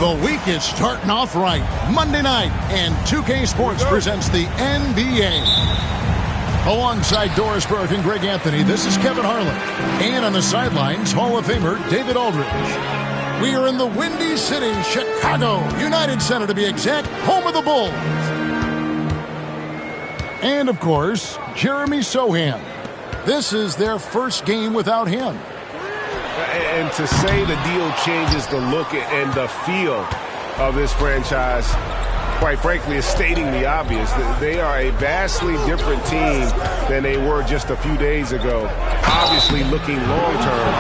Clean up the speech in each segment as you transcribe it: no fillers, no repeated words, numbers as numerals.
The week is starting off right. Monday night, and 2K Sports presents the NBA. Alongside Doris Burke and Greg Anthony, this is Kevin Harlan. And on the sidelines, Hall of Famer David Aldridge. We are in the Windy City, Chicago, United Center to be exact, home of the Bulls. And, of course, Jeremy Sohan. This is their first game without him. And to say the deal changes the look and the feel of this franchise, quite frankly, is stating the obvious. They are a vastly different team than they were just a few days ago. Obviously looking long-term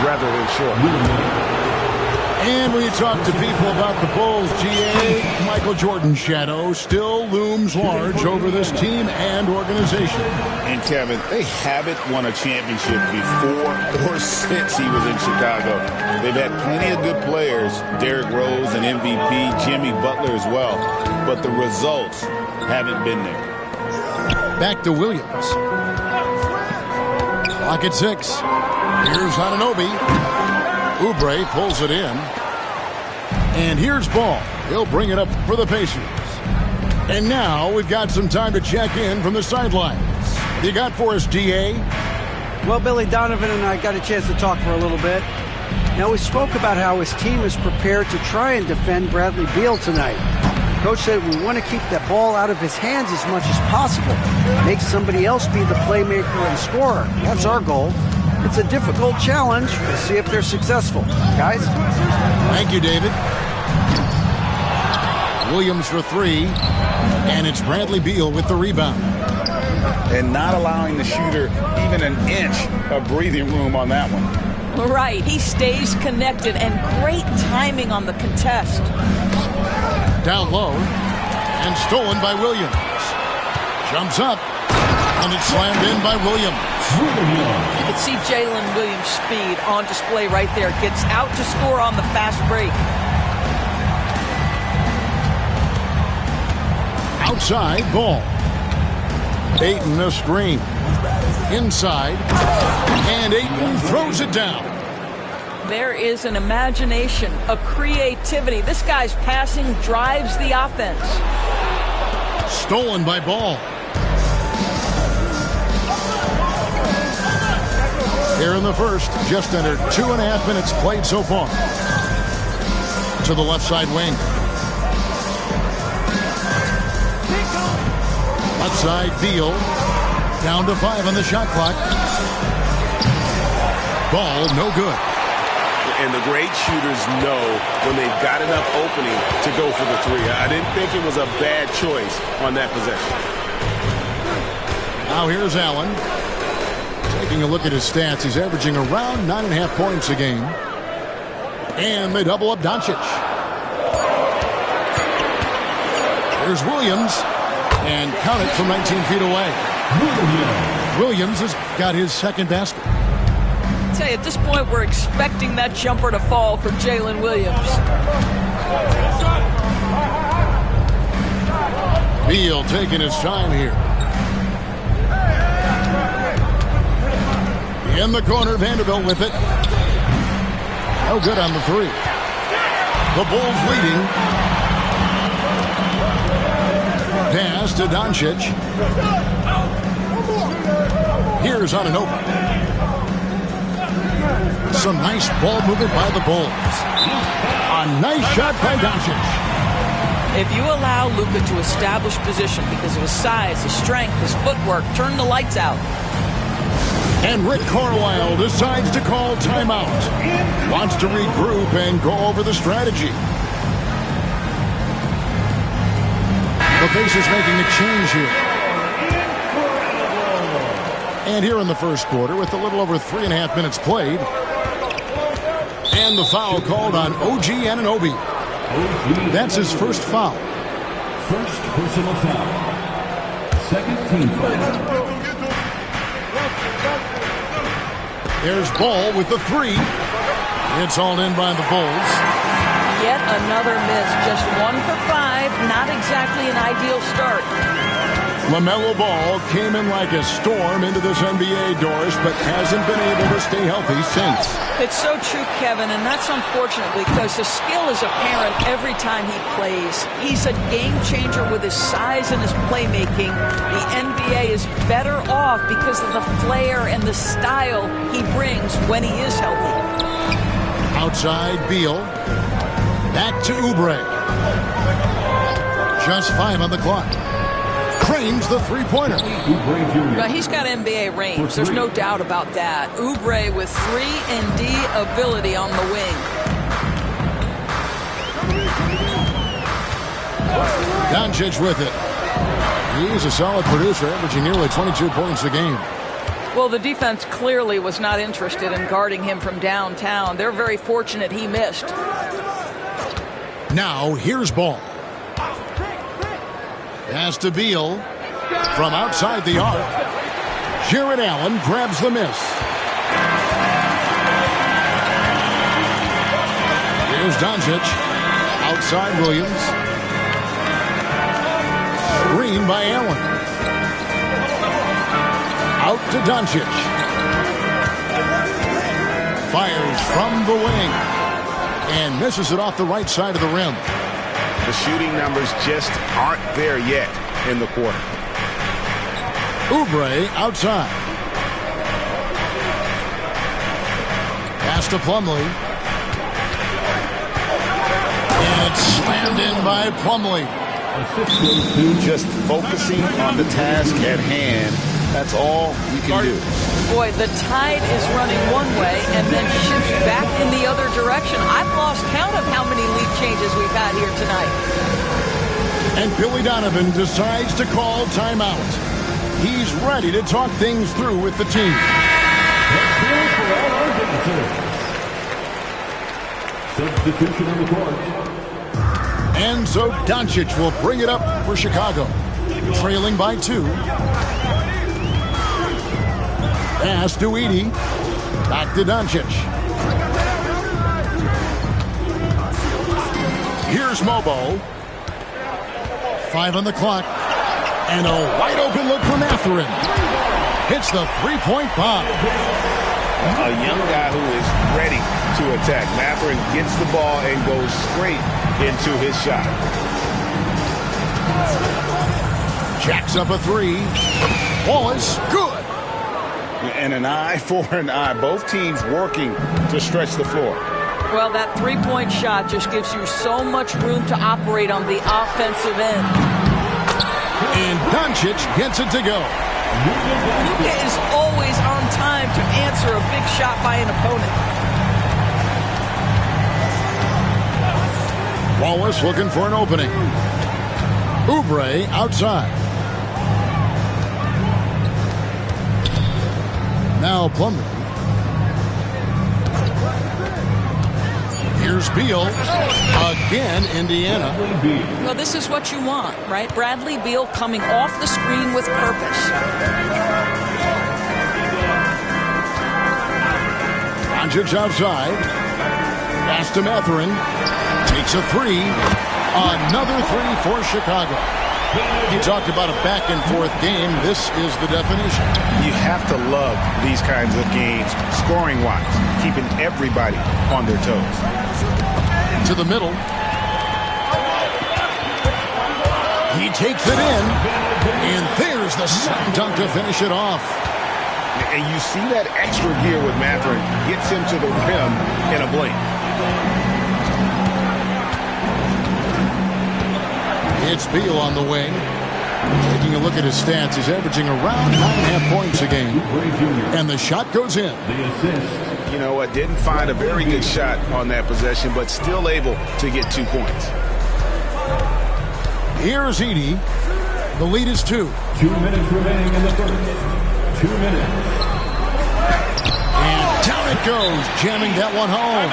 rather than short. And when you talk to people about the Bulls, GA, Michael Jordan's shadow still looms large over this team and organization. And Kevin, they haven't won a championship before or since he was in Chicago. They've had plenty of good players, Derrick Rose and MVP, Jimmy Butler as well, but the results haven't been there. Back to Williams. Clock at 6. Here's Anunoby. Oubre pulls it in. And here's Ball. He'll bring it up for the Pacers. And now we've got some time to check in from the sidelines. What do you got for us, DA? Well, Billy Donovan and I got a chance to talk for a little bit. Now, we spoke about how his team is prepared to try and defend Bradley Beal tonight. Coach said we want to keep that ball out of his hands as much as possible. Make somebody else be the playmaker and scorer. That's our goal. It's a difficult challenge. We'll see if they're successful. Guys? Thank you, David. Williams for three. And it's Bradley Beal with the rebound. And not allowing the shooter even an inch of breathing room on that one. Right. He stays connected, and great timing on the contest. Down low. And stolen by Williams. Jumps up. And it's slammed in by Williams. You can see Jalen Williams' speed on display right there. Gets out to score on the fast break. Outside ball. Ayton a screen. Inside. And Ayton throws it down. There is an imagination, a creativity. This guy's passing drives the offense. Stolen by Ball. Here in the first, just under 2.5 minutes played so far. To the left side wing. Left side, Beal. Down to 5 on the shot clock. Ball, no good. And the great shooters know when they've got enough opening to go for the three. I didn't think it was a bad choice on that possession. Now here's Allen. Taking a look at his stats, he's averaging around 9.5 points a game. And they double up Doncic. Here's Williams. And count it from 19 feet away. Williams has got his second basket. I tell you, at this point, we're expecting that jumper to fall for Jalen Williams. Beal taking his time here. In the corner, Vanderbilt with it. No good on the three. The Bulls leading. Pass to Doncic. Here's on an open. Some nice ball movement by the Bulls. A nice shot by Doncic. If you allow Luka to establish position because of his size, his strength, his footwork, turn the lights out. And Rick Carlisle decides to call timeout. Wants to regroup and go over the strategy. The Pacers making a change here. And here in the first quarter with a little over 3.5 minutes played. And the foul called on OG Anunoby. That's his first foul. First personal foul. Second team foul. There's Ball with the three. It's all in by the Bulls. Yet another miss. Just 1 for 5. Not exactly an ideal start. LaMelo Ball came in like a storm into this NBA, Doris, but hasn't been able to stay healthy since. It's so true, Kevin, and that's unfortunate because the skill is apparent every time he plays. He's a game changer with his size and his playmaking. The NBA is better off because of the flair and the style he brings when he is healthy. Outside, Beal. Back to Oubre. Just 5 on the clock. Cranes the three-pointer. But he's got NBA range. There's no doubt about that. Oubre with 3-and-D ability on the wing. Doncic with it. He's a solid producer, averaging nearly 22 points a game. Well, the defense clearly was not interested in guarding him from downtown. They're very fortunate he missed. Now, here's Ball. Pass to Beal from outside the arc. Jared Allen grabs the miss. Here's Doncic. Outside Williams. Screen by Allen. Out to Doncic. Fires from the wing. And misses it off the right side of the rim. The shooting numbers just aren't there yet in the quarter. Oubre outside. Pass to Plumlee. And it's slammed in by Plumlee. Assist goes to Just focusing on the task at hand. That's all you can do. Boy, the tide is running one way and then shifts back in the other direction. I've lost count of how many lead changes we've had here tonight. And Billy Donovan decides to call timeout. He's ready to talk things through with the team. Substitution on the court. And so Doncic will bring it up for Chicago. Trailing by 2. Pass to Edey. Back to Doncic. Here's Mobo. 5 on the clock. And a wide open look for Mathurin. Hits the three-point bomb. A young guy who is ready to attack. Mathurin gets the ball and goes straight into his shot. Jacks up a 3. Wallace, good. And an eye for an eye. Both teams working to stretch the floor. Well, that three-point shot just gives you so much room to operate on the offensive end. And Doncic gets it to go. Luka is always on time to answer a big shot by an opponent. Wallace looking for an opening. Oubre outside. Now Plumlee. Here's Beal. Again, Indiana. Well, this is what you want, right? Bradley Beal coming off the screen with purpose. Doncic outside. Pass to Mathurin. Takes a 3. Another 3 for Chicago. You talked about a back-and-forth game. This is the definition. You have to love these kinds of games, scoring-wise, keeping everybody on their toes. To the middle. He takes it in. And there's the slam dunk to finish it off. And you see that extra gear with Mathurin. Gets him to the rim in a blink. It's Beal on the wing. Taking a look at his stats, he's averaging around 9.5 points a game. And the shot goes in. You know what? Didn't find a very good shot on that possession, but still able to get 2 points. Here's Edey. The lead is 2. 2 minutes remaining in the first. 2 minutes. And down it goes, jamming that one home.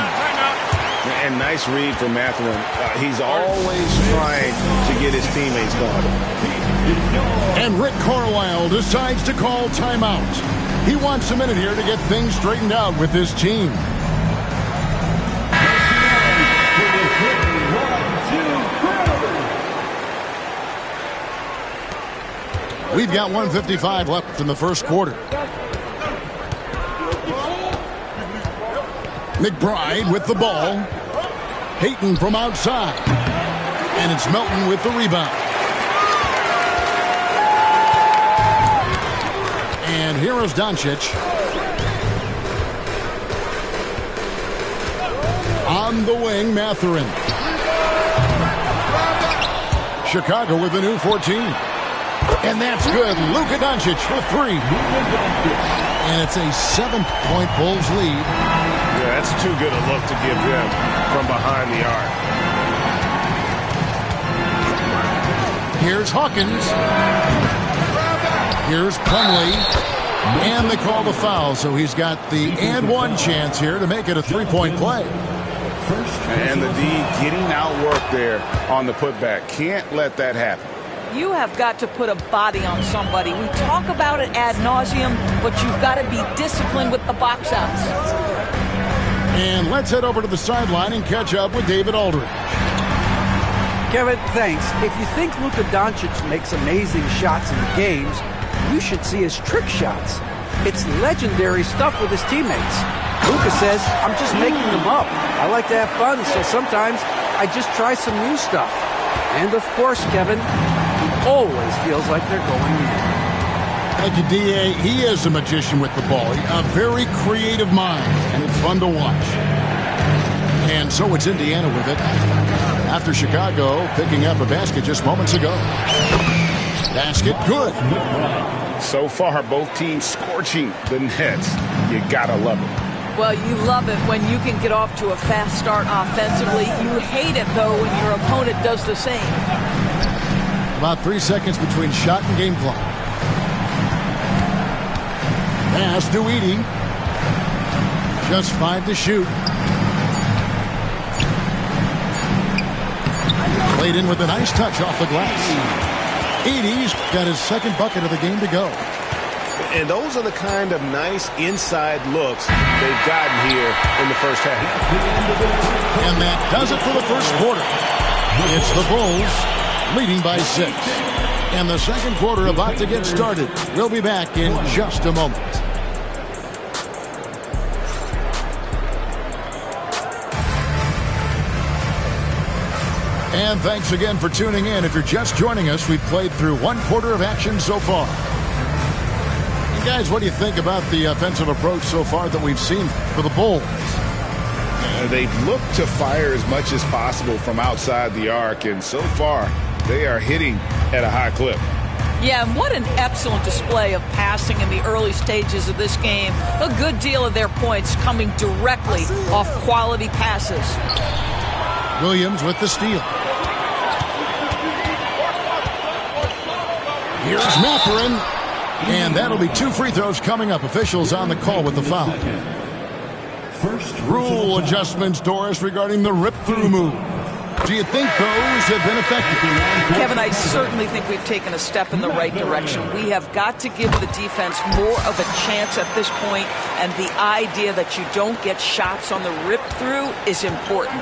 And nice read from Mathurin. He's always trying to get his teammates going. And Rick Carlisle decides to call timeout. He wants a minute here to get things straightened out with his team. We've got 1:55 left in the first quarter. McBride with the ball. Payton from outside. And it's Melton with the rebound. And here is Doncic. On the wing, Mathurin. Chicago with a new 14. And that's good. Luka Doncic for 3. And it's a 7-point Bulls lead. Yeah, that's too good a look to give them from behind the arc. Here's Hawkins. Here's Plumlee. And they call the foul, so he's got the and one chance here to make it a 3-point play. And the D getting outworked there on the putback. Can't let that happen. You have got to put a body on somebody. We talk about it ad nauseum, but you've got to be disciplined with the box outs. And let's head over to the sideline and catch up with David Aldridge. Kevin, thanks. If you think Luka Doncic makes amazing shots in games, you should see his trick shots. It's legendary stuff with his teammates. Luka says, I'm just making them up. I like to have fun, so sometimes I just try some new stuff. And of course, Kevin, he always feels like they're going in. Thank you, D.A. He is a magician with the ball. A very creative mind, and it's fun to watch. And so it's Indiana with it. after Chicago picking up a basket just moments ago. Basket good. So far, both teams scorching the Nets. You gotta love it. Well, you love it when you can get off to a fast start offensively. You hate it, though, when your opponent does the same. About 3 seconds between shot and game clock. Pass to Edey. Just 5 to shoot. Played in with a nice touch off the glass. Edey's got his second bucket of the game to go. And those are the kind of nice inside looks they've gotten here in the first half. And that does it for the first quarter. It's the Bulls leading by 6. And the second quarter about to get started. We'll be back in just a moment. And thanks again for tuning in. If you're just joining us, we've played through one quarter of action so far. And guys, what do you think about the offensive approach so far that we've seen for the Bulls? They've looked to fire as much as possible from outside the arc, and so far they are hitting at a high clip. Yeah, and what an excellent display of passing in the early stages of this game. A good deal of their points coming directly off quality passes. Williams with the steal. Here's Mathurin. And that'll be 2 free throws coming up. Officials on the call with the foul. Rule adjustments, Doris, regarding the rip-through move. Do you think those have been effective? Kevin, I certainly think we've taken a step in the right direction. We have got to give the defense more of a chance at this point, and the idea that you don't get shots on the rip-through is important.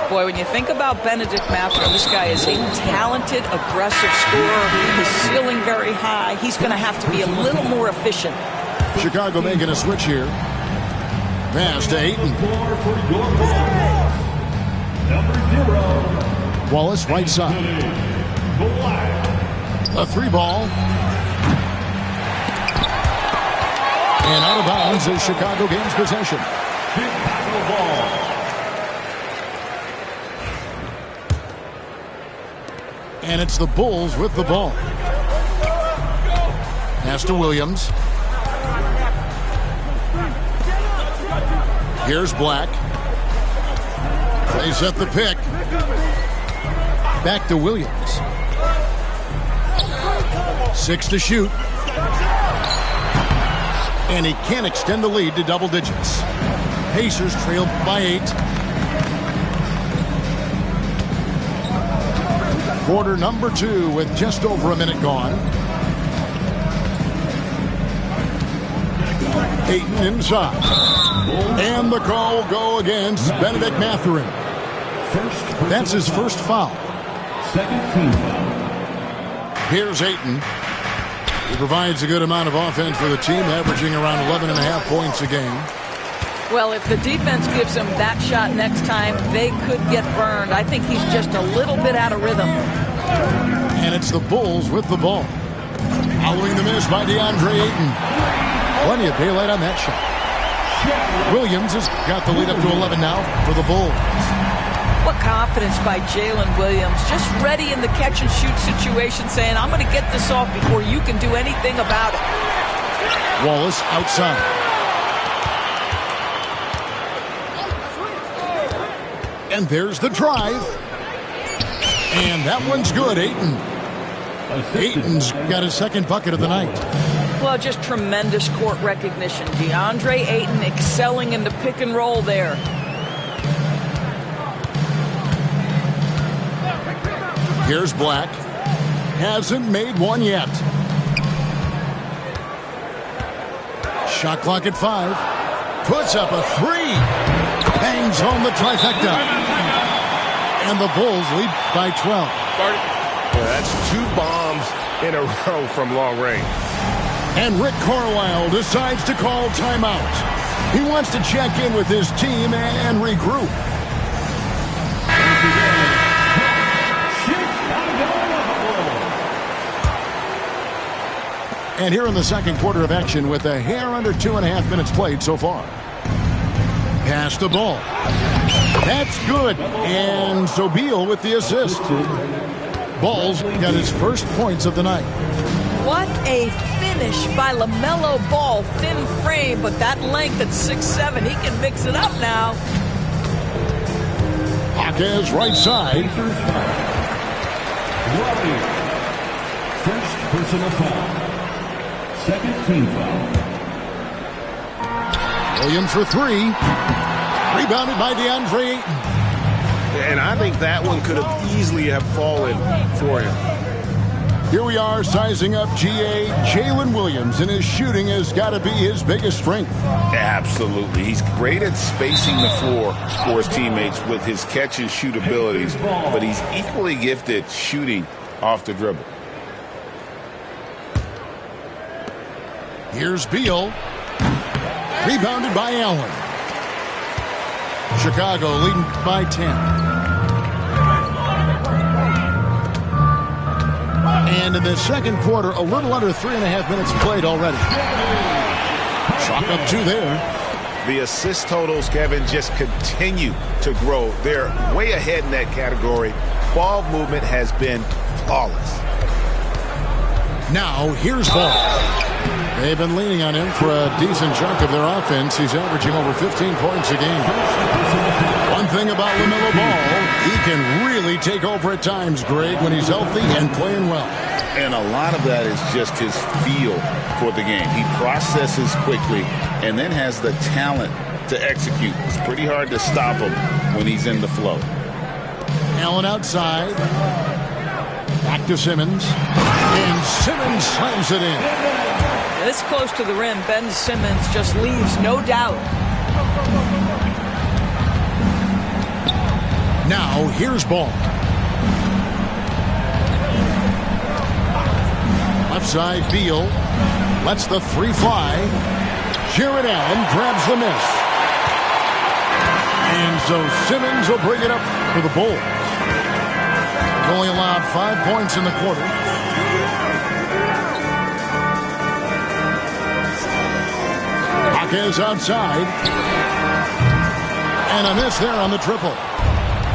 Boy, when you think about Benedict Mathurin, this guy is a talented, aggressive scorer. His ceiling very high. He's going to have to be a little more efficient. Chicago making a switch here. Pass to Ayton. Wallace right side. A 3-ball. And out of bounds as Chicago gains possession. Chicago ball. And it's the Bulls with the ball. Pass to Williams. Here's Black. They set the pick. Back to Williams. 6 to shoot. And he can't extend the lead to double digits. Pacers trailed by 8. Quarter number 2 with just over a minute gone. Ayton inside. And the call will go against Benedict Mathurin. That's his first foul. Second team foul. Here's Ayton. He provides a good amount of offense for the team, averaging around 11.5 points a game. Well, if the defense gives him that shot next time, they could get burned. I think he's just a little bit out of rhythm. And it's the Bulls with the ball. Following the miss by DeAndre Ayton. Plenty of daylight on that shot. Williams has got the lead up to 11 now for the Bulls. What confidence by Jalen Williams. Just ready in the catch-and-shoot situation, saying, I'm going to get this off before you can do anything about it. Wallace outside. And there's the drive. And that one's good, Ayton. Ayton's got his second bucket of the night. Well, just tremendous court recognition. DeAndre Ayton excelling in the pick and roll there. Here's Black. Hasn't made one yet. Shot clock at 5. Puts up a 3. Bangs home the trifecta. And the Bulls lead by 12. Well, that's 2 bombs in a row from long range. And Rick Carlisle decides to call timeout. He wants to check in with his team and regroup. And here in the second quarter of action with a hair under 2.5 minutes played so far. Pass the ball. That's good. And so Beal with the assist. Ball's got his first points of the night. What a finish by LaMelo Ball. Thin frame, but that length at 6'7", he can mix it up now. Jaquez right side. First personal foul. Second team foul. Williams for three. Rebounded by DeAndre Ayton. And I think that one could have easily have fallen for him. Here we are sizing up GA. Jalen Williams, and his shooting has got to be his biggest strength. Absolutely. He's great at spacing the floor for his teammates with his catch and shoot abilities, but he's equally gifted shooting off the dribble. Here's Beal. Rebounded by Allen. Chicago leading by 10. And in the second quarter, a little under 3.5 minutes played already. Chalk up 2 there. The assist totals, Kevin, just continue to grow. They're way ahead in that category. Ball movement has been flawless. Now, here's Ball. They've been leaning on him for a decent chunk of their offense. He's averaging over 15 points a game. One thing about LaMelo Ball, he can really take over at times, Greg, when he's healthy and playing well. And a lot of that is just his feel for the game. He processes quickly and then has the talent to execute. It's pretty hard to stop him when he's in the flow. Allen outside. Back to Simmons. And Simmons slams it in. This close to the rim, Ben Simmons just leaves no doubt. Now, here's Ball. Left side, Beal. Lets the three fly. Jared Allen grabs the miss. And so Simmons will bring it up for the Bulls. They've only allowed 5 points in the quarter. Jaquez outside. And a miss there on the triple.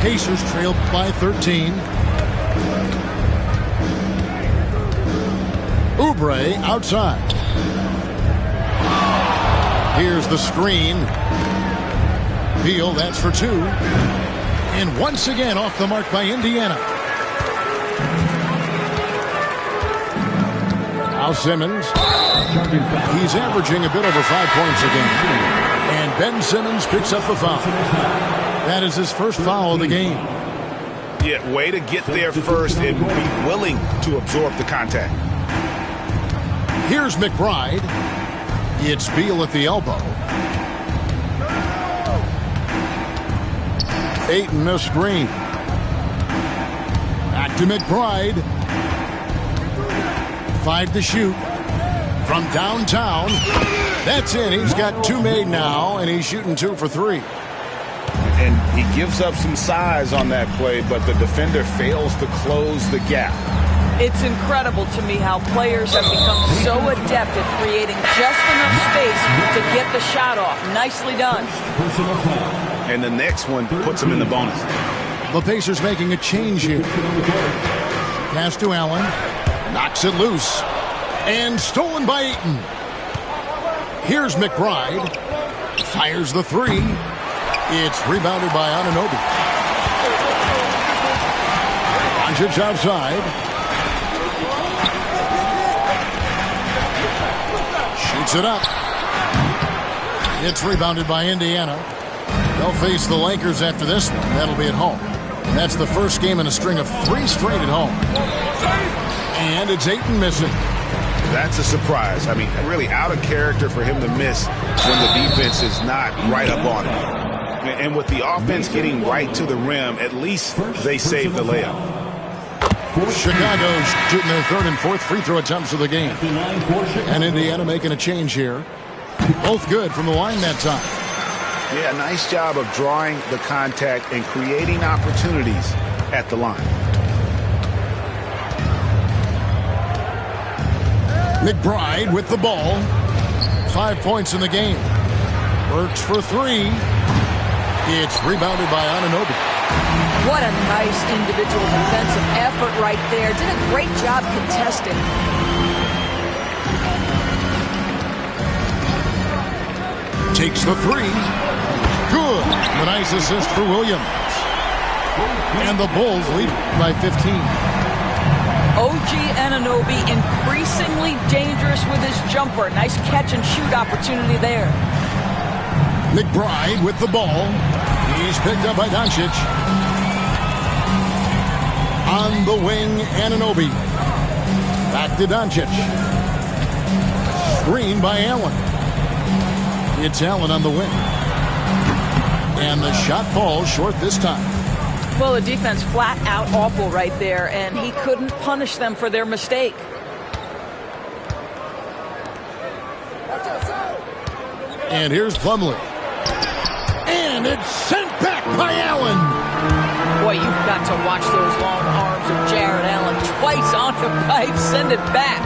Pacers trailed by 13. Oubre outside. Here's the screen. Beal, that's for 2. And once again off the mark by Indiana. Now Simmons. He's averaging a bit over 5 points a game. And Ben Simmons picks up the foul. That is his first foul of the game. Yeah, way to get there first and be willing to absorb the contact. Here's McBride. It's Beal at the elbow. Ayton the screen. Back to McBride. 5 to shoot. From downtown. That's in. He's got 2 made now, and he's shooting 2 for 3. And he gives up some size on that play, but the defender fails to close the gap. It's incredible to me how players have become so adept at creating just enough space to get the shot off. Nicely done. And the next one puts him in the bonus. The Pacers making a change here. Pass to Allen. Knocks it loose. And stolen by Ayton. Here's McBride. Fires the 3. It's rebounded by Anunoby. Doncic outside. Shoots it up. It's rebounded by Indiana. They'll face the Lakers after this one. That'll be at home. And that's the first game in a string of 3 straight at home. And it's Ayton missing. That's a surprise. I mean, really out of character for him to miss when the defense is not right up on him. And with the offense getting right to the rim, at least they saved the layup. Chicago shooting their 3rd and 4th free throw attempts of the game. And Indiana making a change here. Both good from the line that time. Yeah, nice job of drawing the contact and creating opportunities at the line. McBride with the ball. 5 points in the game. Works for 3. It's rebounded by Anunoby. What a nice individual defensive effort right there. Did a great job contesting. Takes the three. Good. The nice assist for Williams. And the Bulls lead by 15. OG Anunoby increasingly dangerous with his jumper. Nice catch and shoot opportunity there. McBride with the ball. He's picked up by Doncic. On the wing, Anunoby. Back to Doncic. Screen by Allen. It's Allen on the wing. And the shot falls short this time. Well, the defense flat out awful right there, and he couldn't punish them for their mistake. And here's Plumlee. And it's sent back by Allen. Boy, you've got to watch those long arms of Jared Allen. Twice on the pipe, send it back.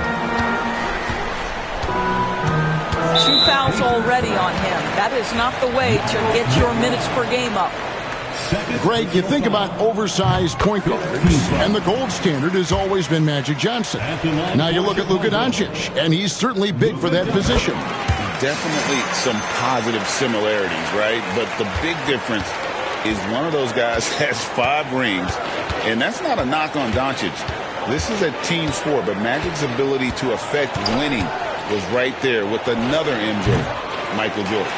2 fouls already on him. That is not the way to get your minutes per game up. Greg, you think about oversized point guards, and the gold standard has always been Magic Johnson. Now you look at Luka Doncic, and he's certainly big for that position. Definitely some positive similarities, right? But the big difference is one of those guys has 5 rings, and that's not a knock on Doncic. This is a team sport, but Magic's ability to affect winning was right there with another MJ, Michael Jordan.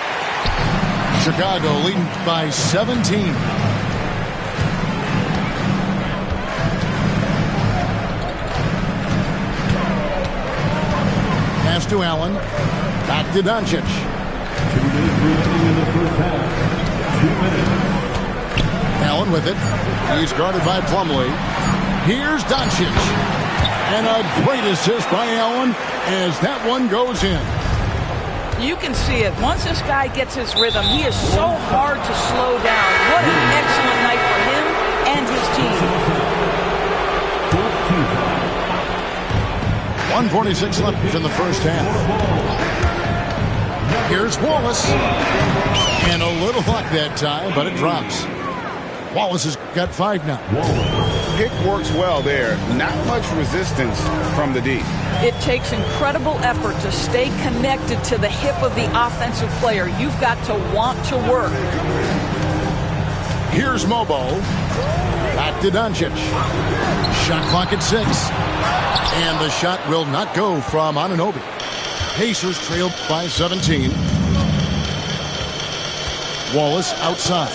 Chicago leading by 17. Pass to Allen. Back to Doncic. 2 minutes remaining in the first half. 2 minutes. Allen with it. He's guarded by Plumlee. Here's Doncic. And a great assist by Allen as that one goes in. You can see it. Once this guy gets his rhythm, he is so hard to slow down. What an excellent night for him and his team. 1:46 left in the first half. Here's Wallace. And a little luck that time, but it drops. Wallace has got 5 now. Pick works well there. Not much resistance from the D. It takes incredible effort to stay connected to the hip of the offensive player. You've got to want to work. Here's Mobo. Back to Doncic. Shot clock at 6. And the shot will not go from Anunoby. Pacers trailed by 17. Wallace outside.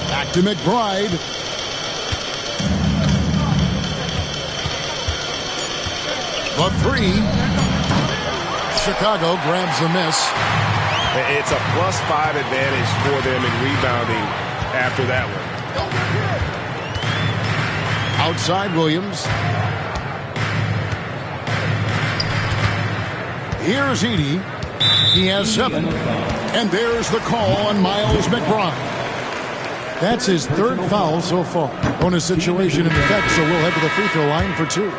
Back to McBride. The 3. Chicago grabs the miss. It's a +5 advantage for them in rebounding after that one. Outside Williams. Here's Edey. He has 7. And there's the call on Miles McBride. That's his 3rd foul so far. Bonus situation in effect, so we'll head to the free throw line for 2.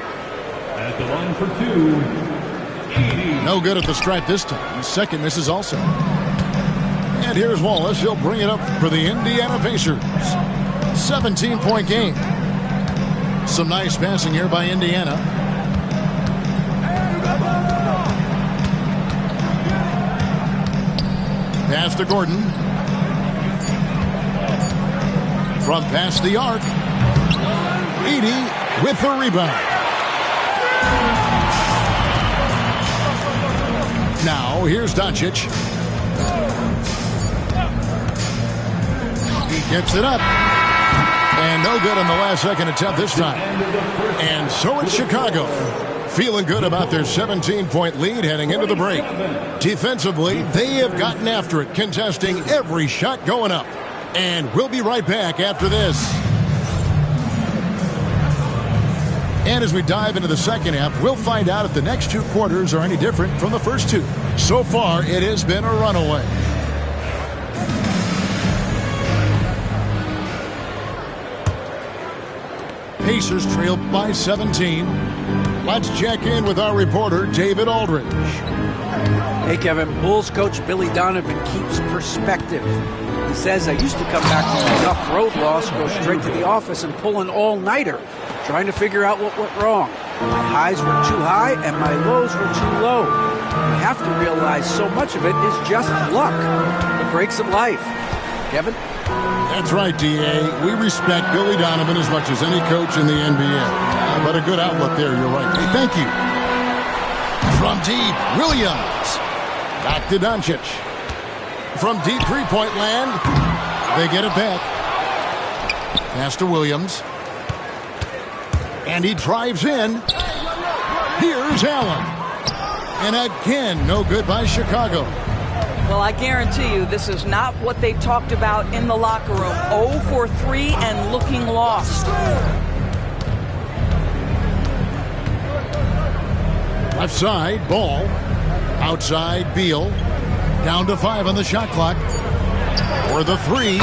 At the line for 2, Edey. No good at the stripe this time. Second misses also. And here's Wallace. He'll bring it up for the Indiana Pacers. 17-point game. Some nice passing here by Indiana. Pass to Gordon. From past the arc. Edey with the rebound. Now here's Doncic. He gets it up. And no good on the last second attempt this time. And so it's Chicago. Feeling good about their 17-point lead heading into the break. Defensively, they have gotten after it, contesting every shot going up. And we'll be right back after this. And as we dive into the second half, we'll find out if the next 2 quarters are any different from the first 2. So far, it has been a runaway. Pacers trail by 17. Let's check in with our reporter, David Aldridge. Hey, Kevin, Bulls coach Billy Donovan keeps perspective. He says, I used to come back from a tough road loss, go straight to the office and pull an all-nighter, trying to figure out what went wrong. My highs were too high and my lows were too low. We have to realize so much of it is just luck, the breaks of life. Kevin? That's right, D.A. We respect Billy Donovan as much as any coach in the NBA. But a good outlook there, you're right. Hey, thank you. From deep, Williams. Back to Doncic. From deep three-point land, they get it back. Pass to Williams. And he drives in. Here's Allen. And again, no good by Chicago. Well, I guarantee you this is not what they talked about in the locker room. 0 for 3 and looking lost. Left side, Ball. Outside, Beal. Down to 5 on the shot clock. For the 3.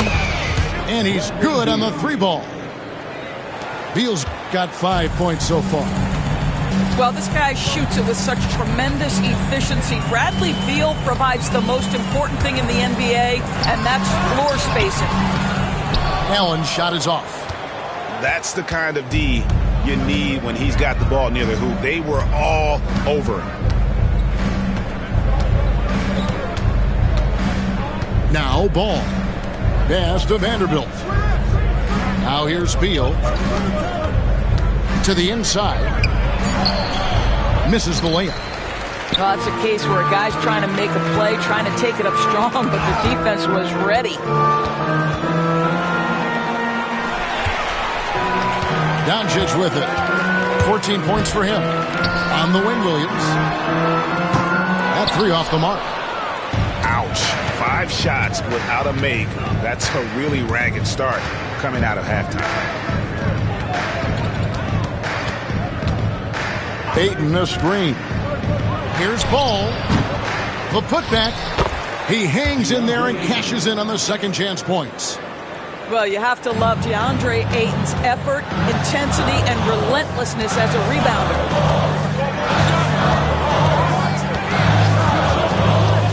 And he's good on the 3 ball. Beal's got 5 points so far. Well, this guy shoots it with such tremendous efficiency. Bradley Beal provides the most important thing in the NBA, and that's floor spacing. Allen's shot is off. That's the kind of D you need when he's got the ball near the hoop. They were all over him. Now Ball. Pass to Vanderbilt. Now here's Beal. To the inside. Misses the layup. Well, it's a case where a guy's trying to make a play, trying to take it up strong, but the defense was ready. Doncic with it. 14 points for him. On the wing, Williams. That 3 off the mark. Ouch. 5 shots without a make. That's a really ragged start coming out of halftime. Ayton a screen. Here's Ball. The putback. He hangs in there and cashes in on the second chance points. Well, you have to love DeAndre Ayton's effort, intensity, and relentlessness as a rebounder.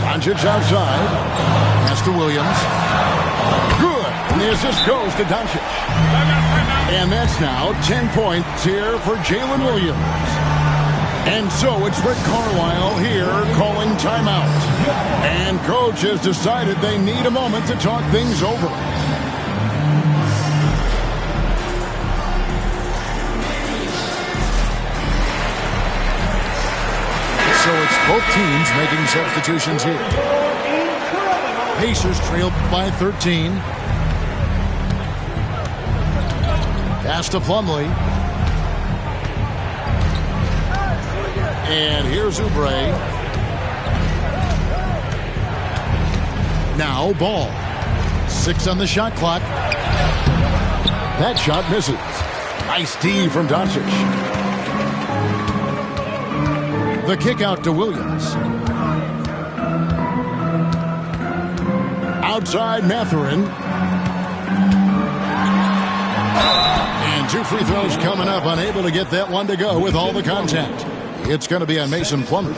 Doncic outside. Pass to Williams. Good. And the assist goes to Doncic. And that's now 10 points here for Jalen Williams. And so it's Rick Carlisle here calling timeout. And coach has decided they need a moment to talk things over. So it's both teams making substitutions here. Pacers trail by 13. Pass to Plumlee. And here's Oubre. Now Ball. 6 on the shot clock. That shot misses. Nice D from Doncic. The kick out to Williams. Outside Mathurin. And 2 free throws coming up. Unable to get that one to go with all the contact. It's going to be on Mason Plumlee.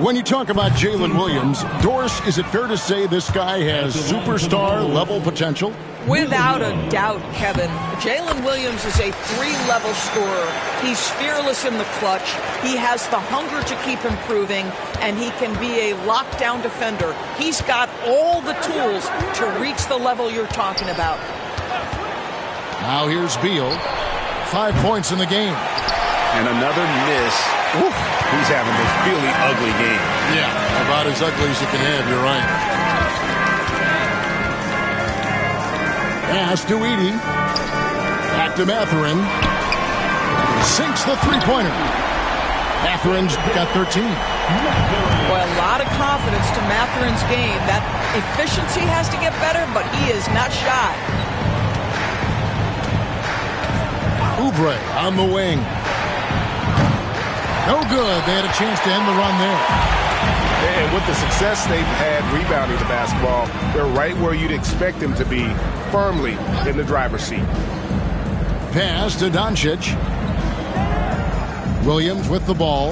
When you talk about Jalen Williams, Doris, is it fair to say this guy has superstar-level potential? Without a doubt, Kevin. Jalen Williams is a 3-level scorer. He's fearless in the clutch. He has the hunger to keep improving, and he can be a lockdown defender. He's got all the tools to reach the level you're talking about. Now here's Beal. 5 points in the game. And another miss. Ooh, he's having a really ugly game. Yeah, about as ugly as you can have, you're right. Pass to Edey. Back to Mathurin. Sinks the three-pointer. Mathurin's got 13. Boy, a lot of confidence to Mathurin's game. That efficiency has to get better, but he is not shy. Oubre on the wing. No good. They had a chance to end the run there. And with the success they've had rebounding the basketball, they're right where you'd expect them to be, firmly in the driver's seat. Pass to Doncic. Williams with the ball.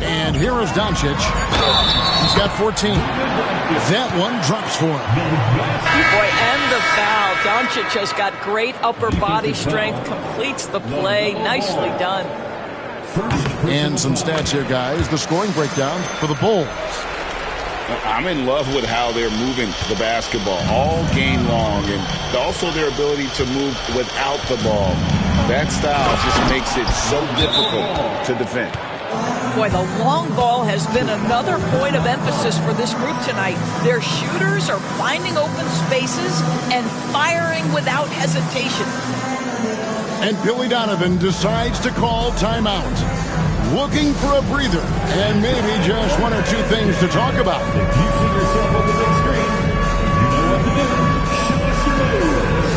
And here is Doncic. He's got 14. That one drops for him. Boy, and the foul. Doncic has got great upper body strength, completes the play. Nicely done. And some stats here, guys. The scoring breakdown for the Bulls. I'm in love with how they're moving the basketball all game long, and also their ability to move without the ball. That style just makes it so difficult to defend. Boy, the long ball has been another point of emphasis for this group tonight. Their shooters are finding open spaces and firing without hesitation. And Billy Donovan decides to call timeout. Looking for a breather and maybe just one or two things to talk about. If you see yourself on the big screen, you know what to do. Show us your moves.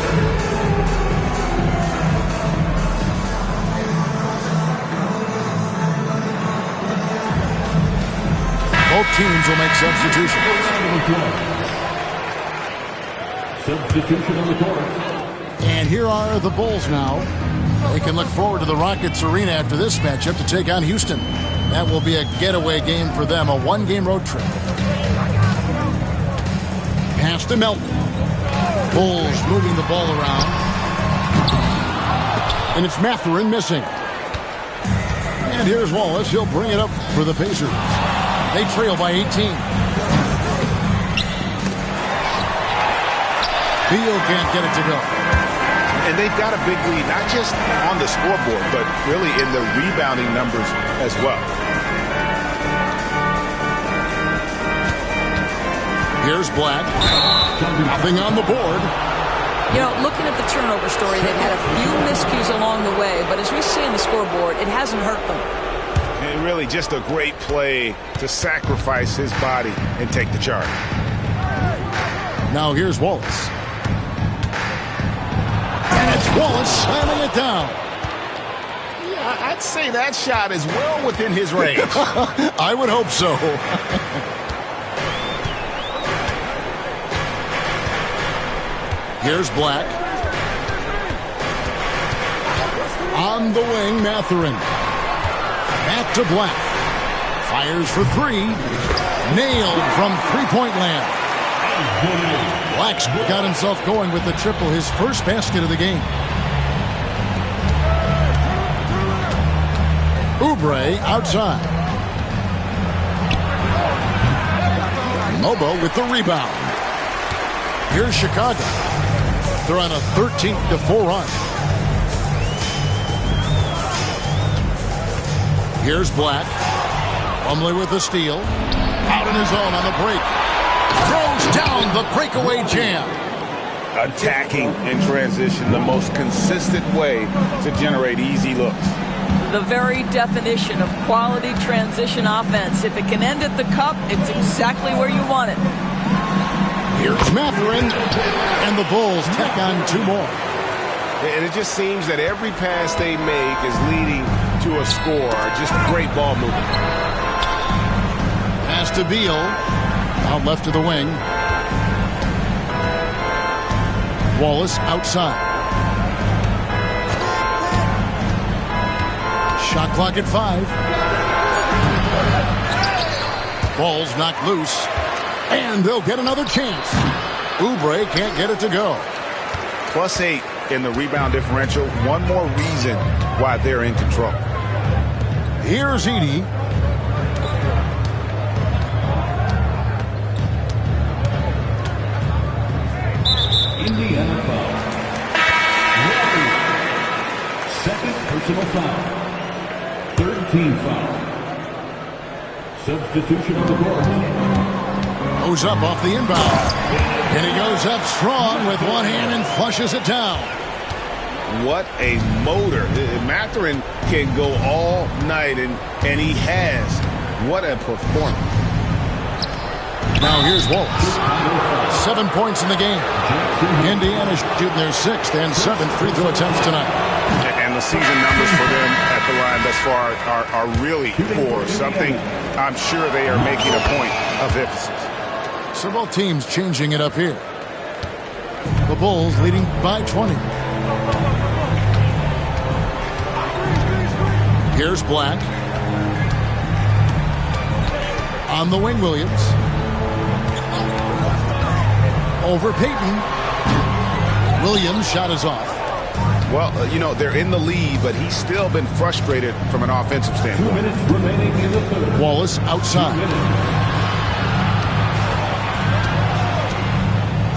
Both teams will make substitutions. Substitution on the court. And here are the Bulls now. They can look forward to the Rockets Arena after this matchup to take on Houston. That will be a getaway game for them, a one-game road trip. Pass to Melton. Bulls moving the ball around. And it's Mathurin missing. And here's Wallace. He'll bring it up for the Pacers. They trail by 18. Beal can't get it to go. And they've got a big lead, not just on the scoreboard, but really in the rebounding numbers as well. Here's Black. Nothing on the board. You know, looking at the turnover story, they've had a few miscues along the way, but as we see in the scoreboard, it hasn't hurt them. And really just a great play to sacrifice his body and take the charge. Now here's Wallace. And it's Wallace slamming it down. Yeah, I'd say that shot is well within his range. I would hope so. Here's Black. On the wing, Mathurin. Back to Black. Fires for three. Nailed from three-point land. Black's got himself going with the triple, his first basket of the game. Oubre outside. Mobo with the rebound. Here's Chicago. They're on a 13-4 run. Here's Black. Plumlee with the steal. Out in his own on the break. Throws down the breakaway jam. Attacking in transition, the most consistent way to generate easy looks. The very definition of quality transition offense. If it can end at the cup, it's exactly where you want it. Here's Mathurin, and the Bulls tack on two more. And it just seems that every pass they make is leading to a score. Just great ball movement. Pass to Beal. Out left of the wing. Wallace outside. Shot clock at 5. Ball's knocked loose. And they'll get another chance. Oubre can't get it to go. +8 in the rebound differential. One more reason why they're in control. Here's Edey. Indiana foul. Second personal foul. Third team foul. Substitution on the board. Goes up off the inbound. And he goes up strong with one hand and flushes it down. What a motor. Mathurin can go all night, and he has. What a performance. Now here's Wallace. 7 points in the game. Indiana shooting their 6th and 7th free throw attempts tonight. And the season numbers for them at the line thus far are really poor. Something I'm sure they are making a point of emphasis. So both teams changing it up here. The Bulls leading by 20. Here's Black. On the wing, Williams. Over Payton. Williams' shot is off. Well, you know, they're in the lead, but he's still been frustrated from an offensive 2 standpoint. minutes remaining in the third. Wallace outside.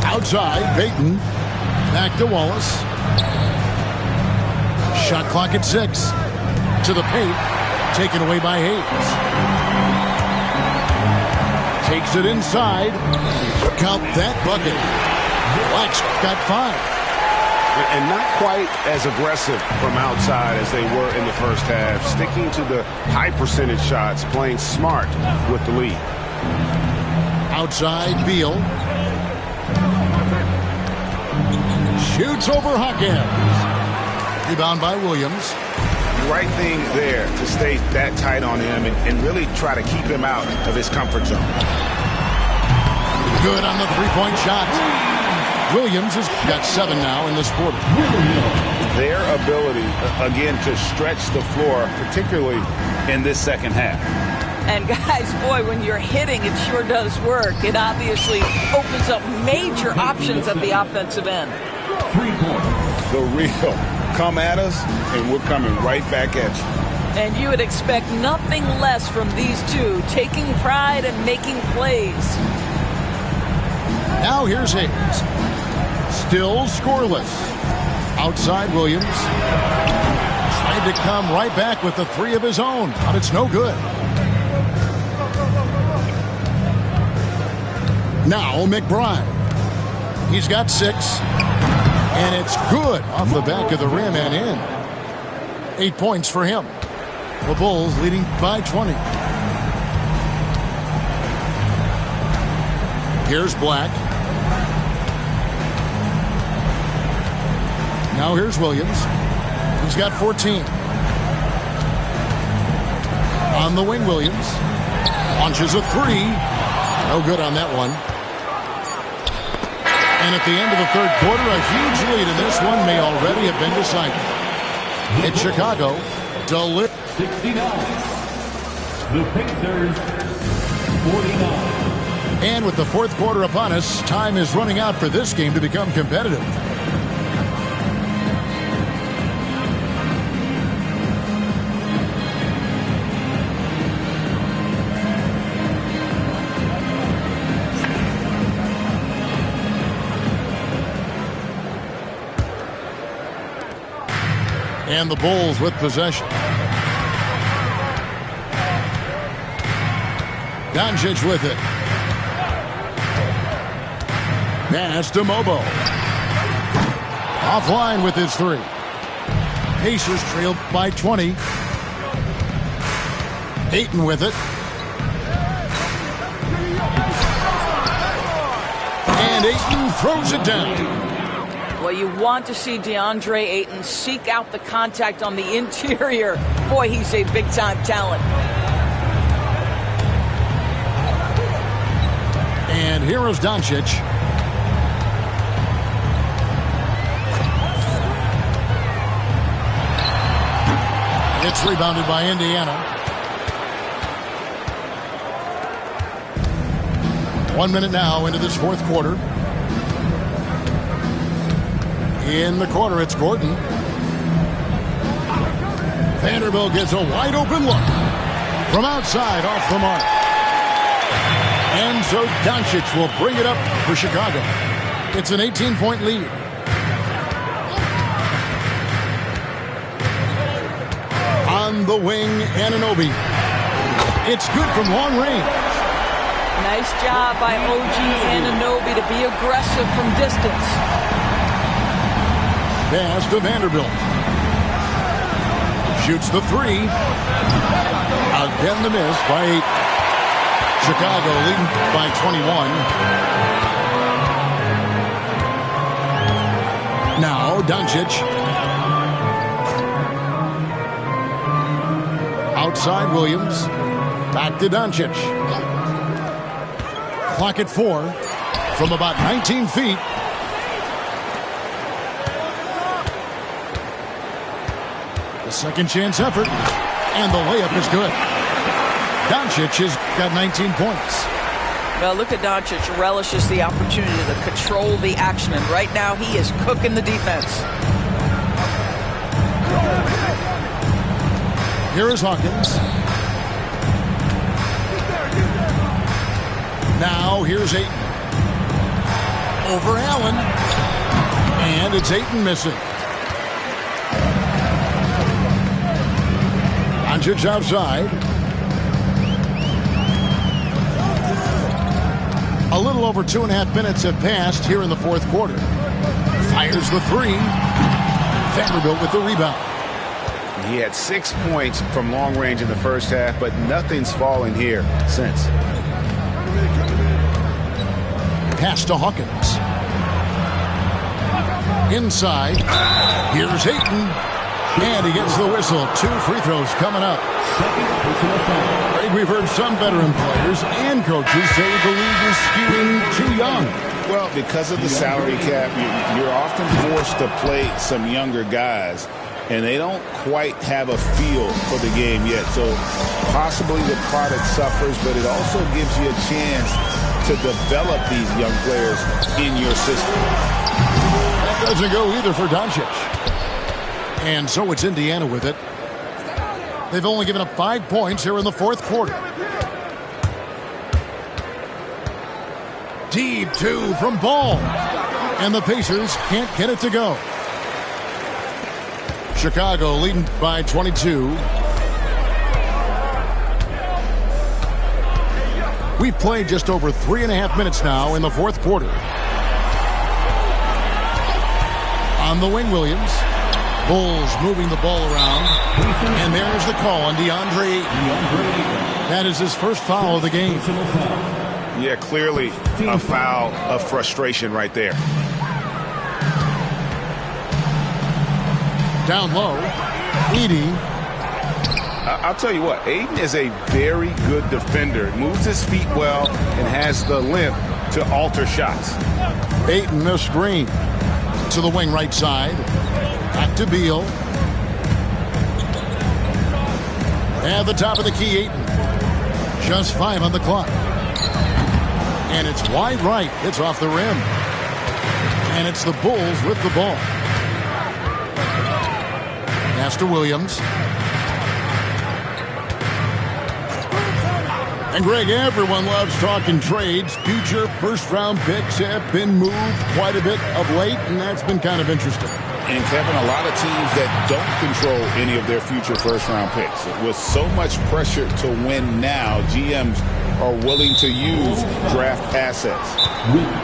Outside, Payton. Back to Wallace. Shot clock at 6. To the paint. Taken away by Hayes. Takes it inside. Count that bucket. Black's got 5. And not quite as aggressive from outside as they were in the first half. Sticking to the high percentage shots, playing smart with the lead. Outside, Beal. Shoots over Hawkins. Rebound by Williams. The right thing there to stay that tight on him and really try to keep him out of his comfort zone. Good on the three-point shot. Williams has got 7 now in this quarter. Their ability, again, to stretch the floor, particularly in this second half. And guys, boy, when you're hitting, it sure does work. It obviously opens up major options at the offensive end. 3 points. The real come at us, and we're coming right back at you. And you would expect nothing less from these two, taking pride and making plays. Now here's Hayes. Still scoreless. Outside Williams. Tried to come right back with the 3 of his own, but it's no good. Now McBride. He's got 6. And it's good off the back of the rim and in. 8 points for him. The Bulls leading by 20. Here's Black. Now here's Williams. He's got 14. On the wing, Williams. Launches a 3. No good on that one. And at the end of the third quarter, a huge lead in this one may already have been decided. It's Chicago. 69. The Pacers, 49. And with the fourth quarter upon us, time is running out for this game to become competitive. And the Bulls with possession. Doncic with it. Pass to Mobo. Offline with his 3. Pacers trailed by 20. Ayton with it. And Ayton throws it down. Well, you want to see DeAndre Ayton seek out the contact on the interior. Boy, he's a big-time talent. And here is Doncic. It's rebounded by Indiana. 1 minute now into this fourth quarter. In the corner, it's Gordon. Vanderbilt gets a wide-open look. From outside, off the mark. And so Doncic will bring it up for Chicago. It's an 18-point lead. On the wing, Anunoby. It's good from long range. Nice job by OG Anunoby to be aggressive from distance. Pass to Vanderbilt. Shoots the 3. Again the miss by 8. Chicago leading by 21. Now Doncic. Outside Williams. Back to Doncic. Clock at 4. From about 19 feet. The second chance effort, and the layup is good. Doncic has got 19 points. Well, Luka Doncic relishes the opportunity to control the action, and right now he is cooking the defense. Here is Hawkins. Now here's Ayton. Over Allen. And it's Ayton missing. Doncic outside. A little over 2.5 minutes have passed here in the fourth quarter. Fires the three. Vanderbilt with the rebound. He had 6 points from long range in the first half, but nothing's fallen here since. Pass to Hawkins. Inside. Here's Ayton. And he gets the whistle. 2 free throws coming up. Greg, we've heard some veteran players and coaches say the league is skewing too young. Well, because of the salary cap, you're often forced to play some younger guys, and they don't quite have a feel for the game yet. So possibly the product suffers, but it also gives you a chance to develop these young players in your system. That doesn't go either for Doncic. And so it's Indiana with it. They've only given up 5 points here in the fourth quarter. Deep 2 from Ball. And the Pacers can't get it to go. Chicago leading by 22. We've played just over 3.5 minutes now in the fourth quarter. On the wing, Williams. Bulls moving the ball around. And there's the call on DeAndre Ayton. That is his first foul of the game. Yeah, clearly a foul of frustration right there. Down low. Edey. I'll tell you what, Ayton is a very good defender. Moves his feet well and has the length to alter shots. Ayton, the screen. To the wing right side. Back to Beal. At the top of the key, Ayton. Just 5 on the clock. And it's wide right. It's off the rim. And it's the Bulls with the ball. Pass to Williams. And Greg, everyone loves talking trades. Future first-round picks have been moved quite a bit of late, and that's been kind of interesting. And Kevin, a lot of teams that don't control any of their future first-round picks. With so much pressure to win now, GMs are willing to use draft assets.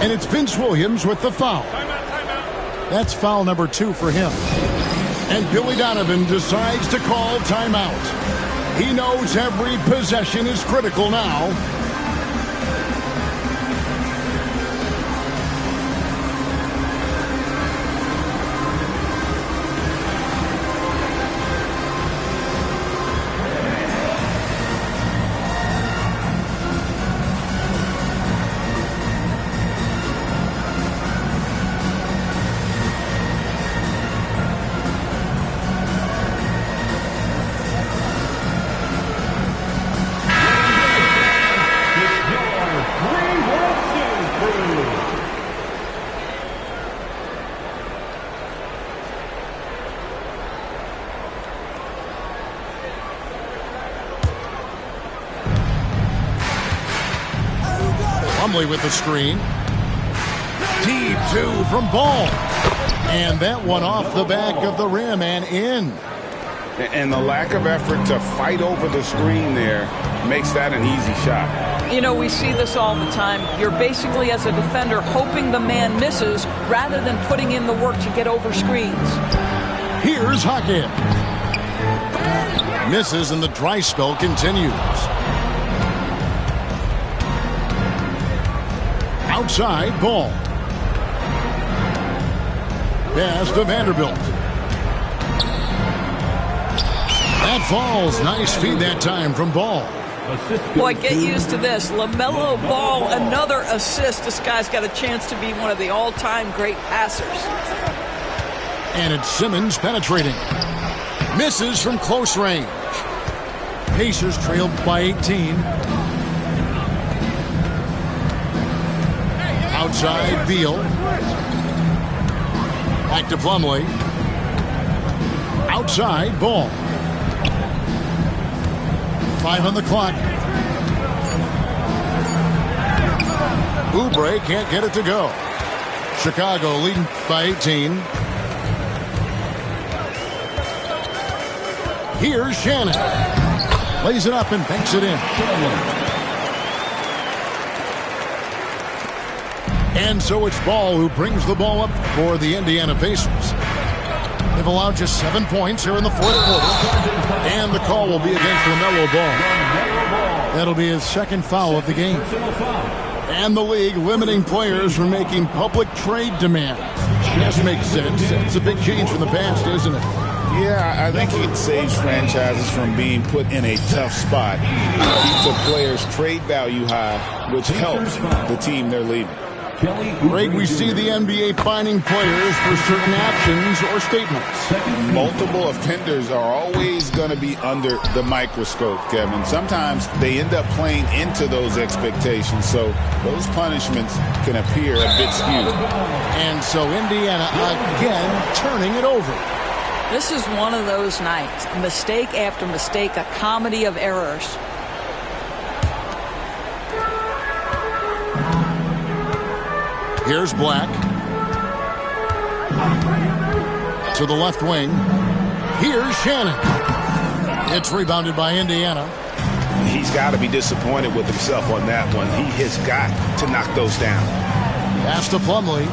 And it's Vince Williams with the foul. That's foul number 2 for him. And Billy Donovan decides to call timeout. He knows every possession is critical now. With the screen. Deep 2 from Ball. And that one off the back of the rim and in. And the lack of effort to fight over the screen there makes that an easy shot. You know, we see this all the time. You're basically, as a defender, hoping the man misses rather than putting in the work to get over screens. Here's Hawkins. Misses and the dry spell continues. Outside, Ball. Pass to Vanderbilt. That falls. Nice feed that time from Ball. Boy, get used to this. LaMelo Ball, another assist. This guy's got a chance to be one of the all-time great passers. And it's Simmons penetrating. Misses from close range. Pacers trailed by 18. Outside, Beal. Back to Plumlee. Outside, Ball. 5 on the clock. Oubre can't get it to go. Chicago leading by 18. Here's Shannon. Lays it up and banks it in. And so it's Ball who brings the ball up for the Indiana Pacers. They've allowed just 7 points here in the fourth quarter. And the call will be against LaMelo Ball. That'll be his second foul of the game. And the league limiting players from making public trade demands. Just makes sense. It's a big change from the past, isn't it? Yeah, I think it saves franchises from being put in a tough spot. It keeps a player's trade value high, which helps the team they're leaving. Greg, we see the NBA fining players for certain actions or statements. Multiple offenders are always going to be under the microscope, Kevin. Sometimes they end up playing into those expectations, so those punishments can appear a bit skewed. And so Indiana again turning it over. This is one of those nights. Mistake after mistake, a comedy of errors. Here's Black. To the left wing. Here's Shannon. It's rebounded by Indiana. He's got to be disappointed with himself on that one. He has got to knock those down. Pass to Plumlee.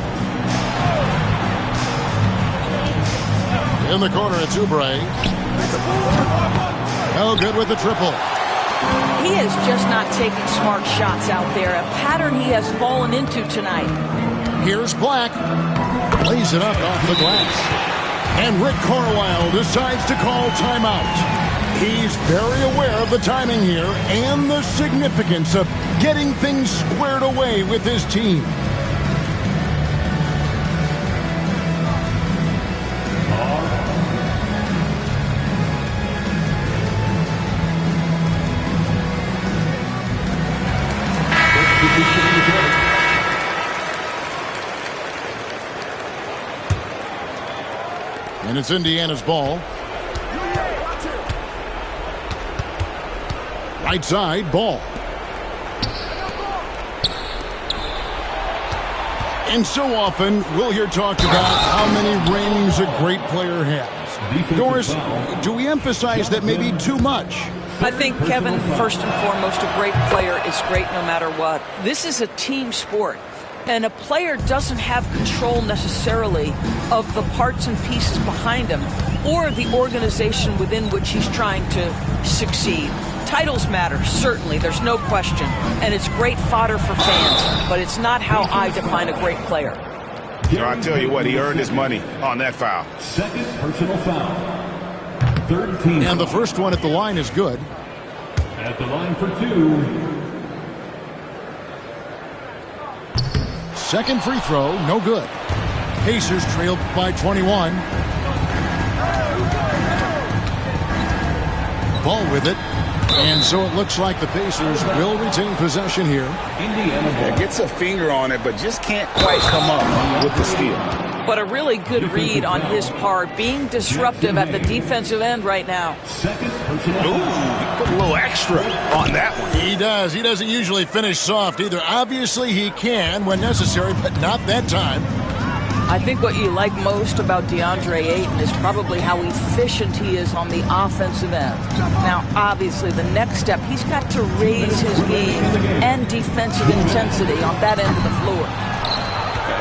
In the corner, it's Oubre. No good with the triple. He is just not taking smart shots out there. A pattern he has fallen into tonight. Here's Black. Lays it up off the glass. And Rick Carlisle decides to call timeout. He's very aware of the timing here and the significance of getting things squared away with his team. And it's Indiana's ball. Right side, Ball. And so often we'll hear talked about how many rings a great player has. Doris, do we emphasize that maybe too much? I think, Kevin, first and foremost, a great player is great no matter what. This is a team sport. And a player doesn't have control necessarily of the parts and pieces behind him or the organization within which he's trying to succeed. Titles matter, certainly, there's no question. And it's great fodder for fans, but it's not how I define a great player. You know, I tell you what, he earned his money on that foul. Second personal foul. Third team. And the first one at the line is good. At the line for 2. Second free throw, no good. Pacers trailed by 21. Ball with it. And so it looks like the Pacers will retain possession here. Indiana gets a finger on it, but just can't quite come up with the steal. But a really good read on his part, being disruptive at the defensive end right now. Ooh, he put a little extra on that one. He does. He doesn't usually finish soft either. Obviously, he can when necessary, but not that time. I think what you like most about DeAndre Ayton is probably how efficient he is on the offensive end. Now, obviously, the next step, he's got to raise his game and defensive intensity on that end of the floor.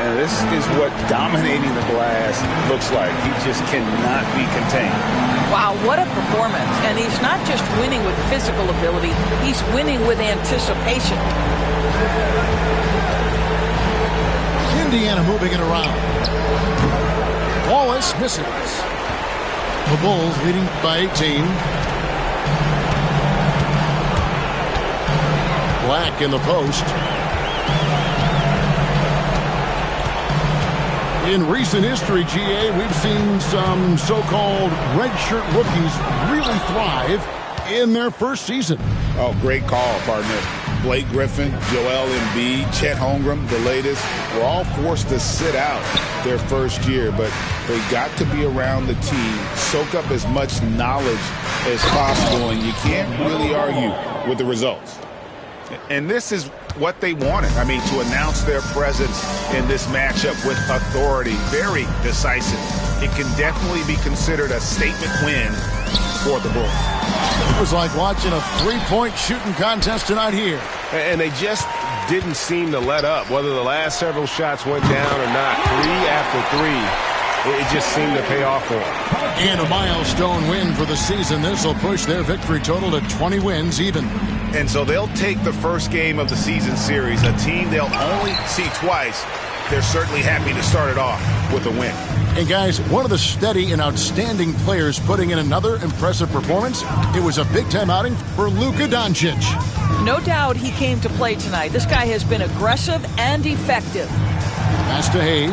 And this is what dominating the glass looks like. He just cannot be contained. Wow, what a performance. And he's not just winning with physical ability, he's winning with anticipation. Indiana moving it around. Wallace misses. The Bulls leading by 18. Black in the post. In recent history, GA, we've seen some so-called redshirt rookies really thrive in their first season. Oh, great call, partner. Blake Griffin, Joel Embiid, Chet Holmgren, the latest, were all forced to sit out their first year, but they got to be around the team, soak up as much knowledge as possible, and you can't really argue with the results. And this is what they wanted. I mean, to announce their presence in this matchup with authority, very decisive. It can definitely be considered a statement win for the Bulls. It was like watching a three-point shooting contest tonight here. And they just didn't seem to let up, whether the last several shots went down or not. 3 after 3, it just seemed to pay off for them. And a milestone win for the season. This will push their victory total to 20 wins even. And so they'll take the first game of the season series, a team they'll only see twice. They're certainly happy to start it off with a win. And guys, one of the steady and outstanding players putting in another impressive performance, it was a big-time outing for Luka Doncic. No doubt he came to play tonight. This guy has been aggressive and effective. Pass to Hayes.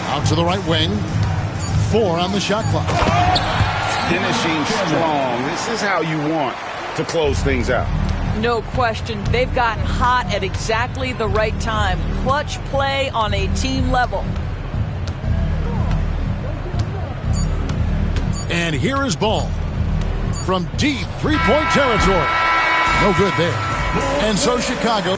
Out to the right wing. 4 on the shot clock. Finishing strong. This is how you want to close things out. No question. They've gotten hot at exactly the right time. Clutch play on a team level. And here is Ball from deep three-point territory. No good there. And so Chicago